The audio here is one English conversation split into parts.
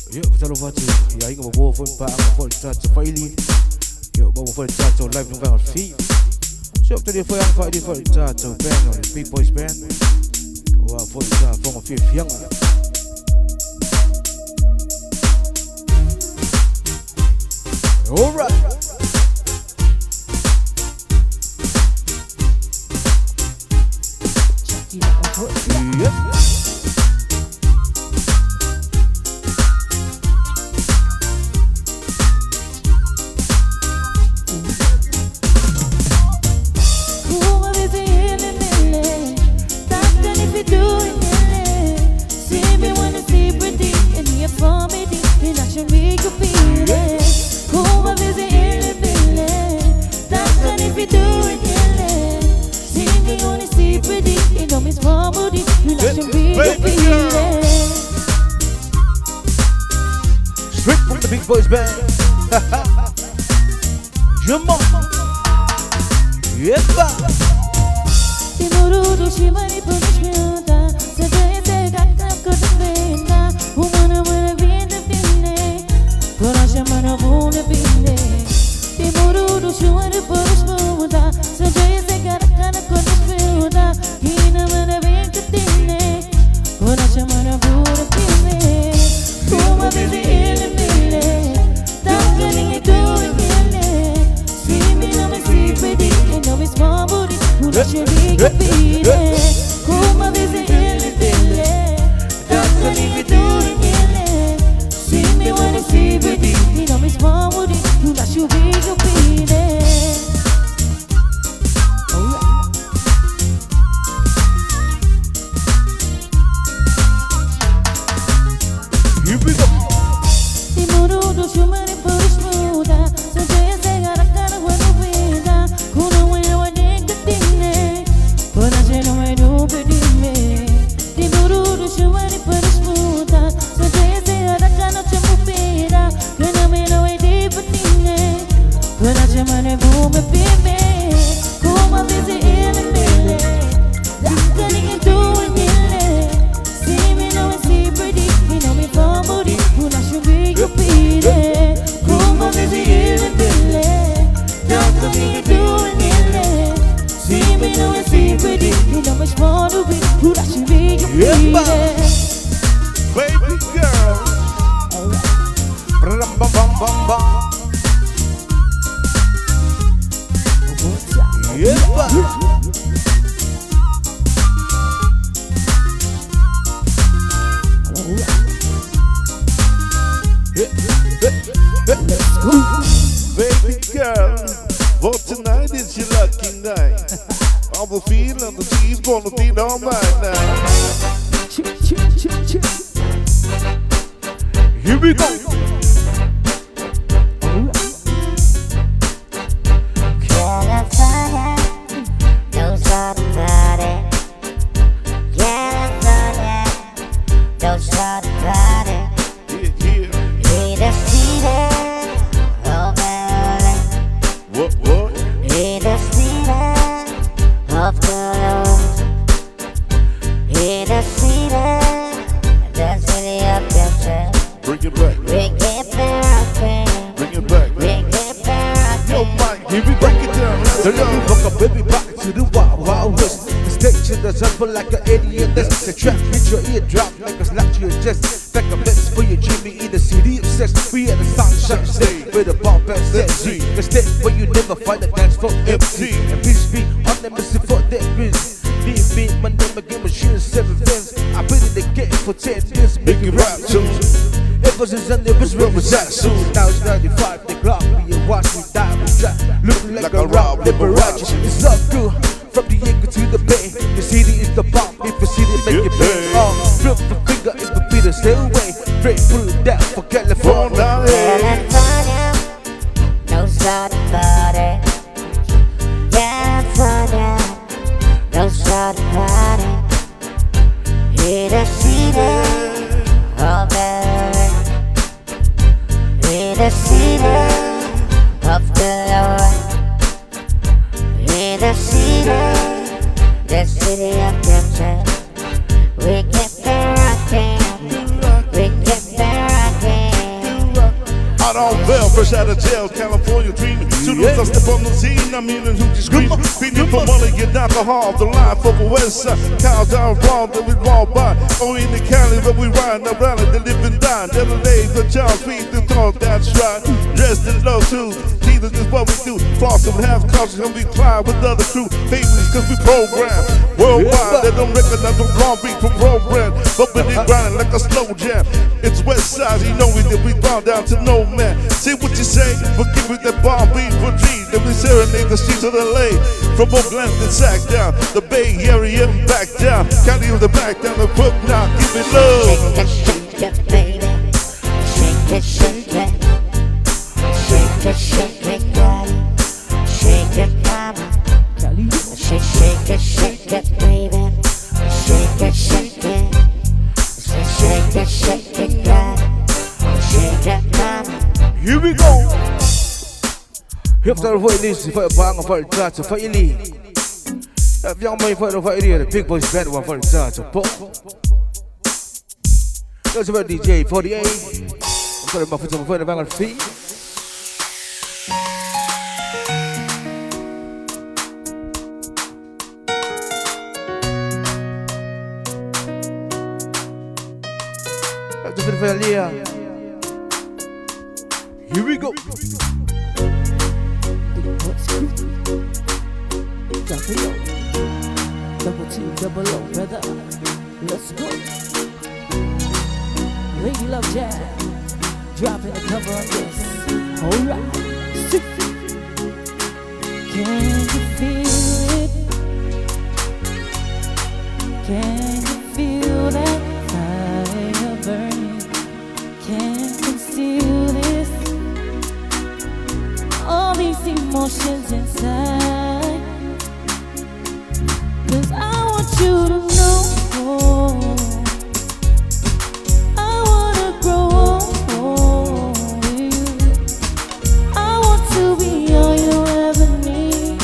Yo, betul baca. Ya, ingat bawa phone pak, phone charge faili. Yo, bawa phone charge live nung bang feed. Siap tadi phone yang kau di phone charge band on Big Boys Band. Wah, phone charge phone fifth yang. Alright. Yep. Straight from the Big Boys Band. Jump on. Yep. Baby girl, bam bam bam bam bam. Yeah. Let's go. Baby girl, for tonight is your lucky night. I will feel on the cheese gonna be all mine now. Here we go. California, don't start about it. California, don't start about it. In the city of LA. What? In the city of the Lord. In the city of Texas. Bring it back. Bring it back. Bring it back. Bring it back. Yo, Mike, here we break it down. So let me walk a baby back to the wild, wild west. The stage in the jungle like an alien nest. The trap hit your eardrop, make us lock your chest. Back a mess for your Jimmy in the city of sex. We at the sunshine stage with a bomb and set. The stage where you never find a dance for empty. And peace be on the mission for that reason. Leave me, my name again, machine 7 fans. I've been in the game for 10 years, making rap tunes. Ever since I never real was that soon. Now it's 95, the clock, me and watch me die, we try. Looking like a round Liberace. It's all good, from the angle to the bay. The city is the bomb, if the city make it pay. Flip the finger if the beat stay away. Straight through that for California. California, don't start about it. California, don't start about it. In the city of LA. In the city of the Lord. In the city of Texas. We get there rocking. We get there rocking. fresh out of jail, California dreaming. Soon as I step on the scene, I'm hearing hoochie screaming. Feeding for money, get alcohol, the line for the west side. Cows down wrong, that we walk by. Only in the county, but we ride around it, they live and die. The other day, the child feed the talk, that's right. Dressed in low too, Jesus is what we do. Flossing with half culture, and we climb with other crew. Favors, cause we program. Worldwide, they don't recognize the wrong beat from program. But when they grinding like a slow jam. It's west side, you know we did, we bound down to no man. See what you say, but give it that bomb beat for G. Then we serenade the streets of LA. From Oakland to Sac down, the Bay Area back down. County of the back down, the Brook now, give it love. Shake it, baby. Shake it, shake it. Shake it, shake it, daddy. Shake it, mama. Shake, shake it, shake it, baby. Shake it, shake it. Shake it, shake it, daddy. Shake it, mama. Here we go. Efter voice för bang för touch för ili. Jag mig för ili the big boys band one for touch på. That's about DJ 48. I'm gonna put some for the bang feet. That's a bit of a here we go. Double T, double O, brother. Let's go. Lady Love Jam. Dropping the cover on this. Alright. Can you feel it? Can you feel that fire burning? Can't conceal this. All these emotions inside. 'Cause I want you to know I wanna grow with you. I want to be all you ever need.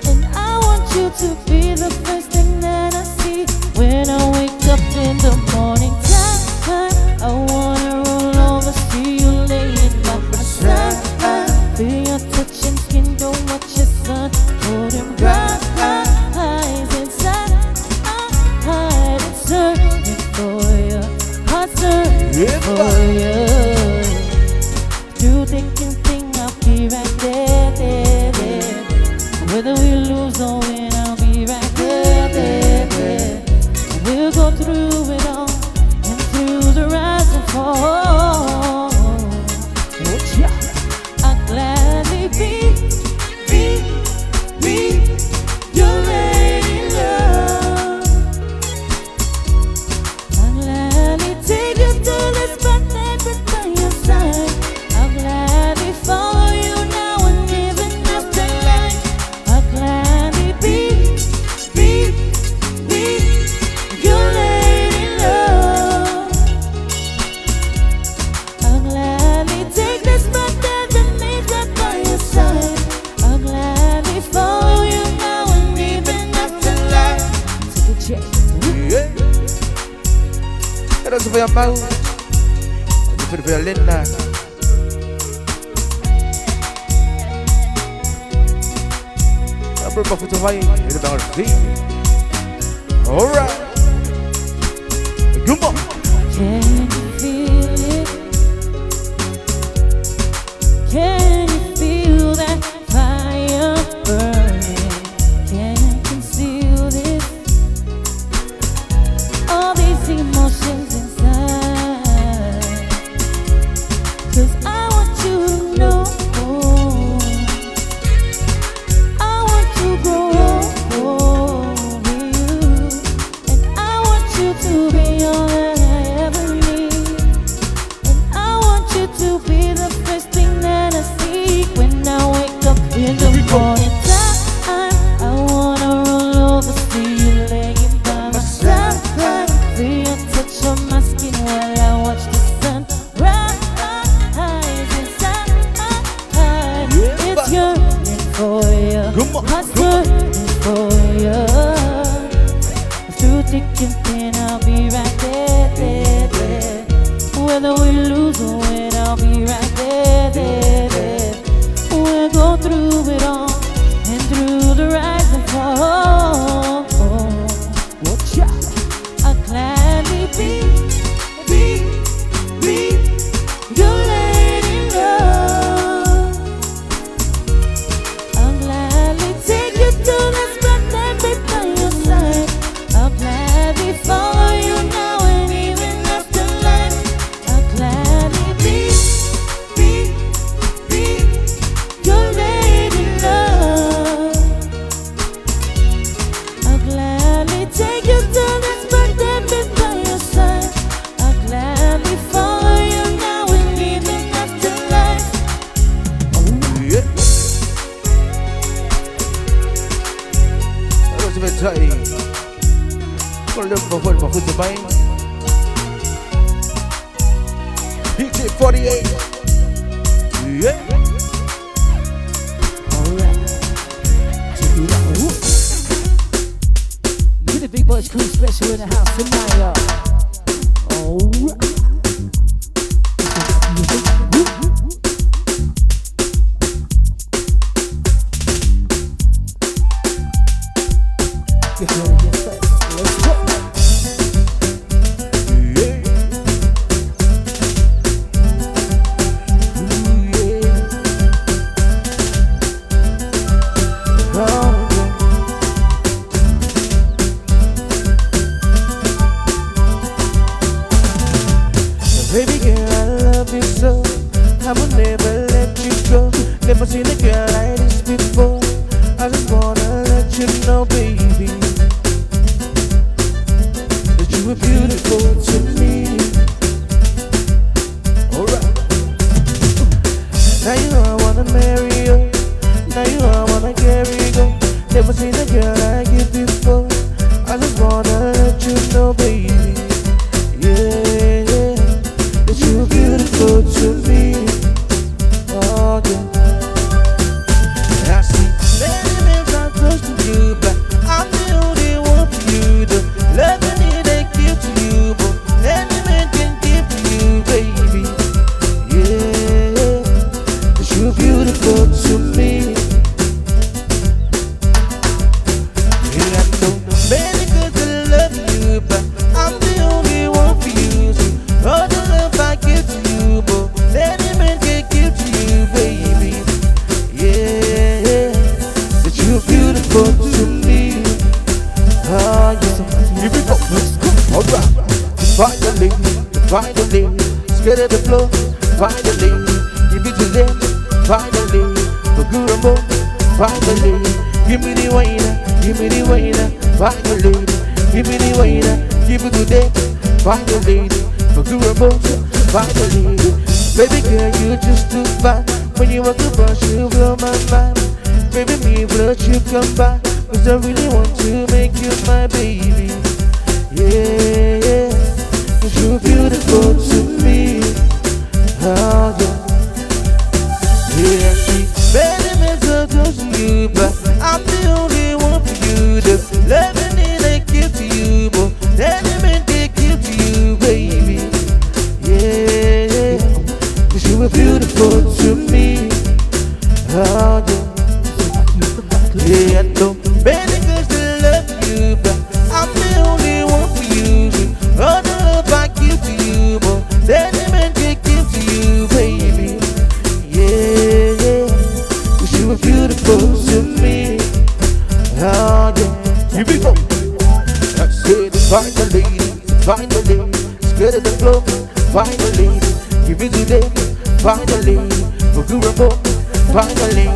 And I want you to be the first thing that I see when I wake up in the morning time. I wanna roll over, see you laying by my side. Feel your touching skin, don't watch your sun. Holding bright eyes inside. I'm hiding, searching for you. Heart searching for you. Through thick and thin, I'll be right there. Whether we lose or win, I'll be right there. We'll go through it all and through the rise and fall. Oh, yeah. I'll gladly be your lady love. I'll gladly take you to the spot that is by your side. I'll gladly follow you now and even after life. I'll gladly be your lady love. I'll gladly take the spot that remains right by your side. I'll gladly follow you now and even after life. Take a check. Yeah. Era supaya mau. Supaya lena. Apa foto mai? Ini bangun sih. Alright. Come on. Can you feel it? Can you feel that fire burning? Can't conceal this. All these emotions inside. 'Cause I want you to know I want to grow with you. And I want you to be all that I my friend, my foot mine. DJ 48. Yeah. Alright. Check it out. Woo. Get the big boys crew special in the house tonight, y'all. Alright. Get ready, get set. Let's go. Baby girl, I love you so. I will never let you go. Never seen a girl like this before. I just wanna let you know, baby, that you were beautiful to me. Alright. Now you know I wanna marry you. Now you know I wanna carry you. Go. Never seen a girl like you before. I just wanna let you know, baby, yeah, that you were beautiful to me. Oh yeah. I see many men are close to you, but I'm the only one for you. The love I need I give to you, but any man can give to you, baby. Yeah, that you're beautiful to me. Yeah, I know many girls that love you, but I'm the only one for you. So all the love I give to you, but any man can give to you, baby. Yeah, that you're beautiful to me. Oh yeah. Here we go. Alright. Finally, scared of the flow. Finally, give it to them. Finally, for good and more. Finally, give me the wine, give me the wine. Finally, give me the wine, give it to them. Finally, for good and more. Finally, baby girl, you just too fine. When you walk across, you blow my mind. Baby, me blood you come by, 'cause I really want to make you my baby. Yeah, 'cause you're beautiful to me. Oh yeah. Yeah, see, many men so close to you, but I'm the only one for you. The love I need I give to you, but any man can give to you, baby. Yeah, 'cause you were beautiful to me. Oh yeah. Yeah, I know many girls that love you, but I'm the only one for you. All the love I give to you, but any man can give to you, baby. Yeah, 'cause you were beautiful to me. Oh yeah. Here we go. That's it. Finally, scared of the flow. Finally, give it to them. Finally, for good and more. Finally,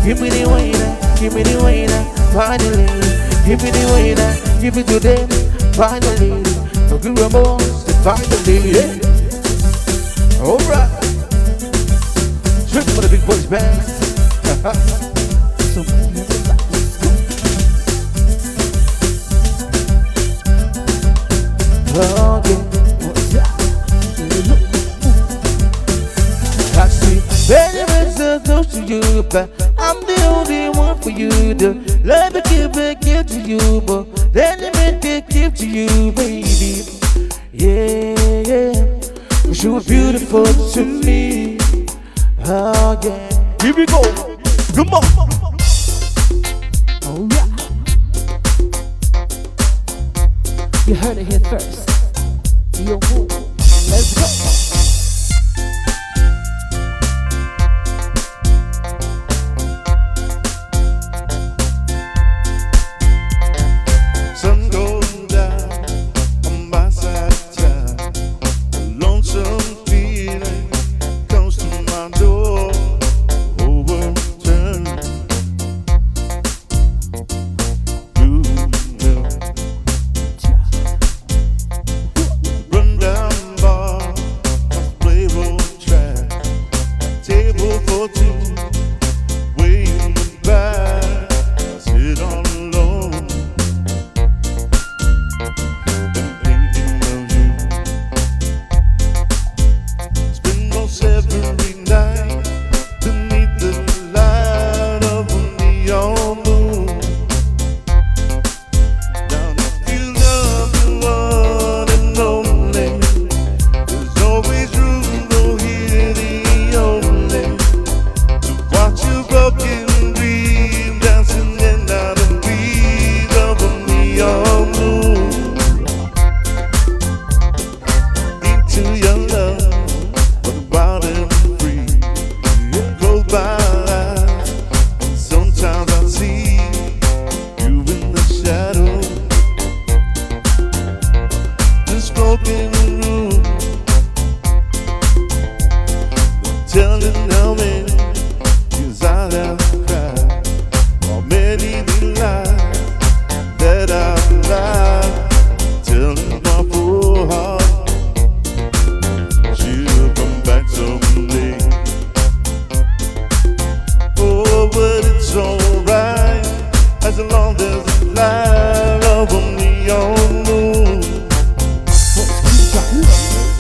give me the wine, give me the wine. Finally, give me the wine, give it to them. Finally, for good and more. Finally, yeah. Alright. Straight for the big boys band. So let's go. Oh yeah. I see many men so close to you, but I'm the only one for you. The love I give to you, but any man can give to you, baby. Yeah, 'cause you were beautiful to me. Oh yeah. Here we go. Come on. Oh yeah. You heard it here first. Yo, who? Let's go. Sun goes down on my side of town. A lonesome feeling comes to my door. Overturned. Run down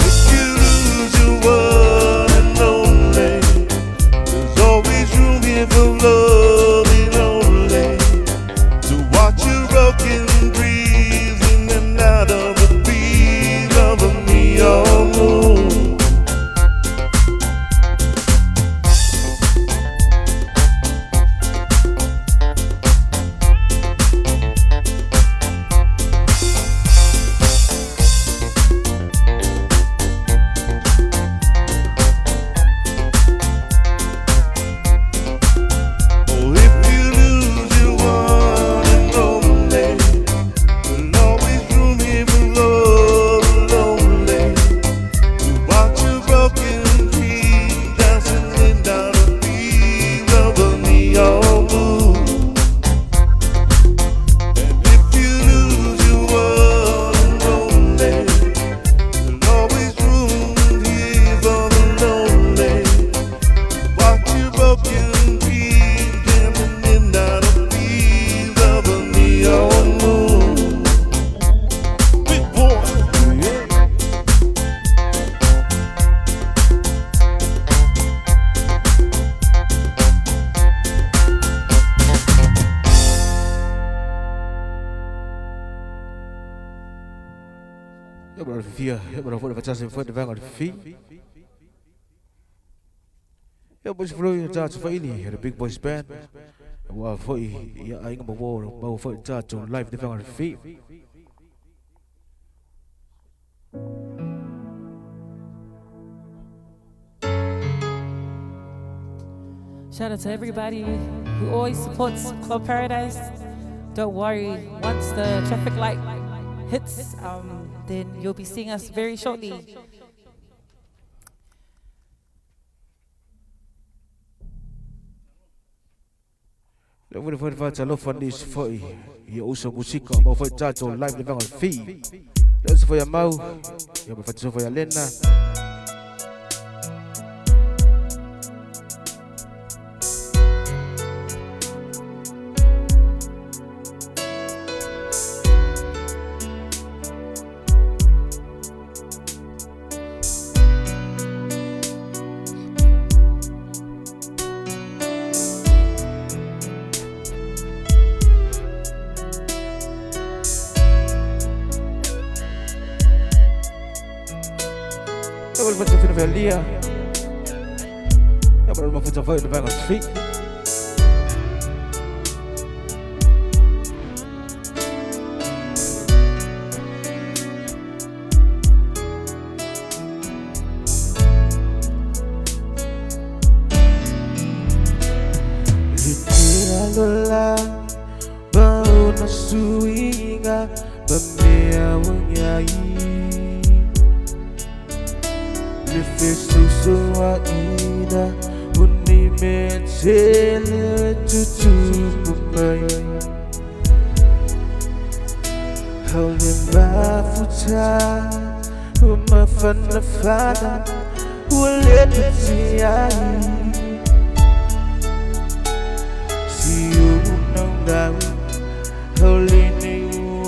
If you lose your one and only, there's always room here for love and only to watch you broken breathing and out of the beat of a neon moon. Oh, if you lose your one and only, there's always room here for love and only to watch your broken dreams dancing in down the beat of a neon moon. And if you lose your one and only, there's always room here for the lonely. Watch your broken dreams dancing in down the beat of a neon moon. Big boy. Ja, maar 4. Ja, maar dan voor de fantastische voor de vanger 4. Ja, boys vloei het zaad van ini, de Big Boys Band. Wa voor ja, ainga bawo voor het zaad zo'n live de vanger 4. Shout out to everybody who always supports Club Paradise. Don't worry, once the traffic light hits, then you'll be seeing us very shortly. Ja, voor de vader van deze voor je ook muziek, maar voor het zaad zo'n live de vanger 4. Dat is voor je mouw, ja, maar voor je Lena. Ja, maar wat vinden we Lia? Ja, maar wat voor de vanger 4. Lola, bau na suinga, bamea wanyai. Life susu wa ina, uni mentele tutu pumai. Haule mafuta, umafana fana, ule tatiai. Holy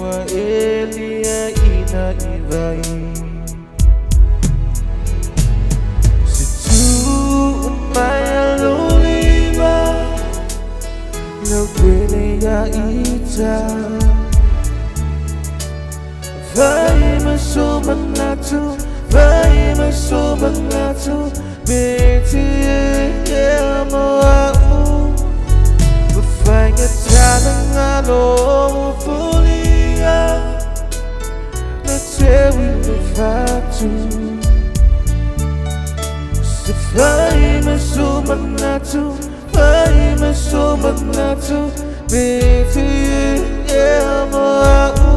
wa Elia ina ivai. Situ maya loliva, no kwele ya ita. Vai masomangatu, vai masomangatu, beti ya moau. Vai ngejalan alo folia, natewi lefatu. Se vai masomangatu, vai masomangatu, beti ya moau.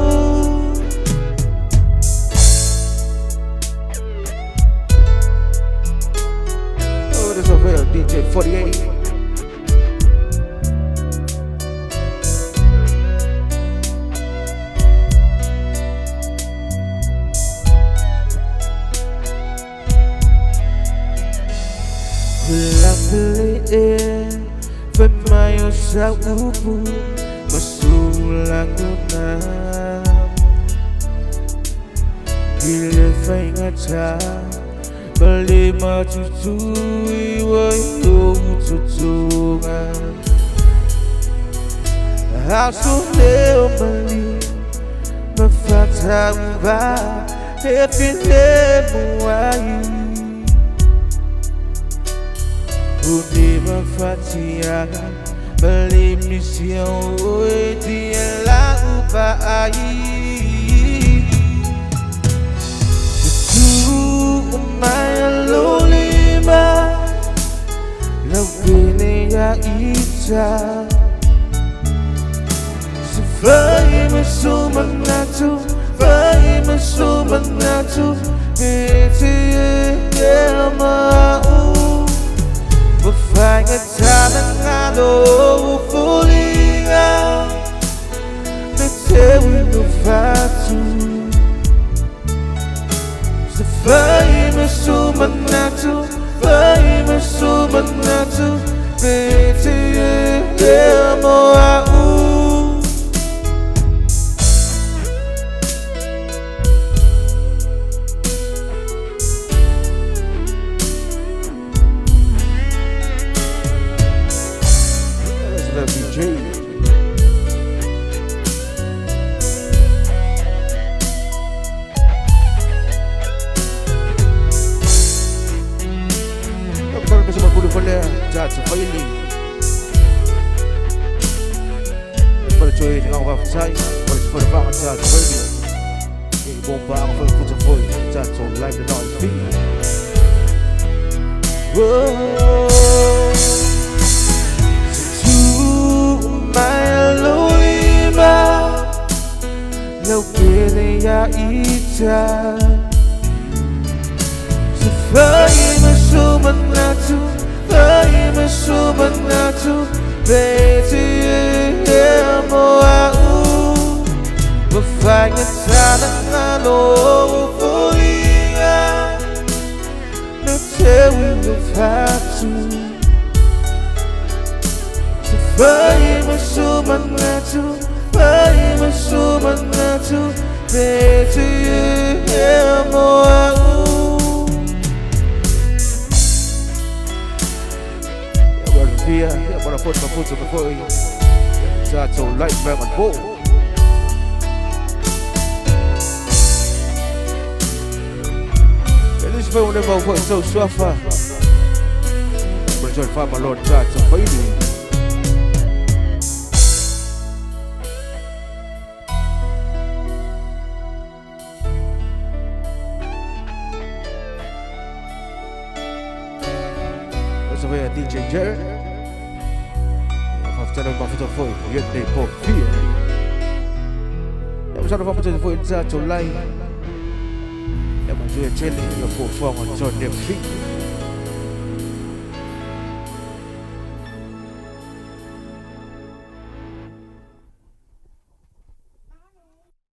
Oh, this over DJ 48. Pemayo sa upo, masulang na. Pile fengata Bali matutui wa tutunga Aso leo bali Mafata mba Efile muai Uni mafatia Bali mission Oedi la ubai Maya lulima Lawini ya ita Sifai masumanatu Fai masumanatu Biti ya mau Bafanga tanangalo Ufulinga Netewi nufatu Famous woman natu, famous woman natu, baby, yeah, more. That's DJ. That's a feeling. But it's really not about time. But it's for the back. That's a feeling. It won't back for the foot of foot. That's all life and not feeling. Whoa. To my Lolima, no feeling ya ita. So famous woman natu. Famous woman natu, baby, yeah, more. Bafanga tanangalo ufulinga, netewi nufatu. Famous woman natu, famous woman natu, baby, yeah, more. Yeah, I'm gonna put my foot before you. That's all light, man, and boom. And this film never was so suffer. I'm gonna try to find my Lord God, so for you. That's the way DJ Jared. Tell them about the phone, yet they pop fear. I was trying to find the phone inside to lie. I was doing chilling in the phone on John their feet.